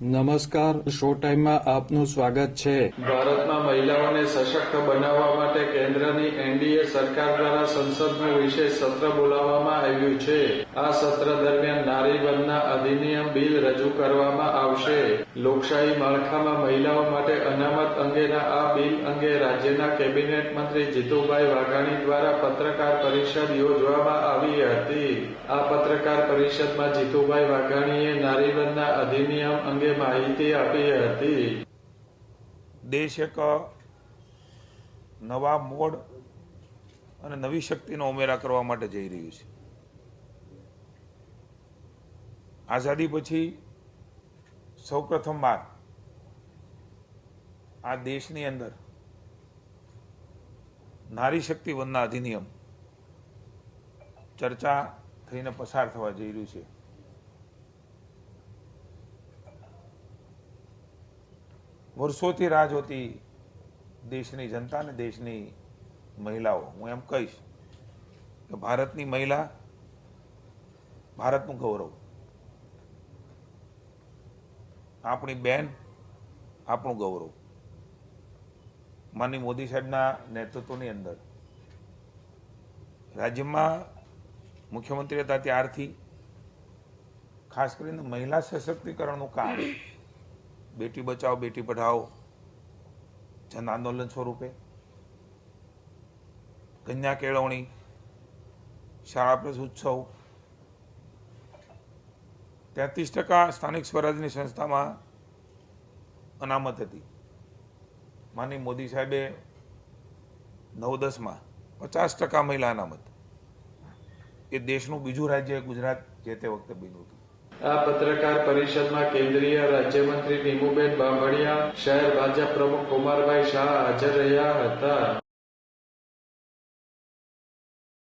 નમસ્કાર, શો ટાઈમમાં આપનું સ્વાગત છે। ભારતમાં મહિલાઓને સશક્ત બનાવવા માટે કેન્દ્રની એનડીએ સરકાર દ્વારા સંસદનું વિશેષ સત્ર બોલાવવામાં આવ્યું છે। આ સત્ર દરમિયાન નારી બંધના અધિનિયમ બિલ રજૂ કરવામાં આવશે। લોકશાહી માળખામાં મહિલાઓ માટે અનામત અંગેના આ બિલ અંગે રાજ્યના કેબિનેટ મંત્રી જીતુભાઈ વાઘાણી દ્વારા પત્રકાર પરિષદ યોજવામાં આવી હતી। આ પત્રકાર પરિષદમાં જીતુભાઈ વાઘાણીએ નારી બંધના અધિનિયમ અંગે માહિતી આપી હતી। દેશ એક નવા મોડ અને નવી શક્તિનો ઉમેરા કરવા માટે જઈ રહ્યું છે। આઝાદી પછી સૌપ્રથમવાર આ દેશની અંદર નારી શક્તિ વંદના અધિનિયમ ચર્ચા થઈને પસાર થવા જઈ રહ્યું છે। વર્ષોથી રાહ જોતી દેશની જનતા અને દેશની મહિલાઓ, હું એમ કહીશ કે ભારતની મહિલા ભારતનું ગૌરવ, આપણી બેન આપણું ગૌરવ। માનનીય મોદી સાહેબના નેતૃત્વની અંદર રાજ્યમાં મુખ્યમંત્રી હતા ત્યારથી ખાસ કરીને મહિલા સશક્તિકરણનું કામ બેટી બચાવો બેટી પઢાઓ જન આંદોલન સ્વરૂપે, કન્યા કેળવણી, શાળા પ્રવેશ ઉત્સવ, 33% સ્થાનિક સ્વરાજની સંસ્થામાં અનામત હતી। માનનીય મોદી સાહેબે 9-10માં 50% મહિલા અનામત, એ દેશનું બીજું રાજ્ય ગુજરાત જે તે વખતે બન્યું હતું। આ પત્રકાર પરિષદમાં કેન્દ્રીય રાજ્યમંત્રી નીમુબેન બાંભણિયા, શહેર ભાજપ પ્રમુખ કુમારભાઈ શાહ હાજર રહ્યા હતા।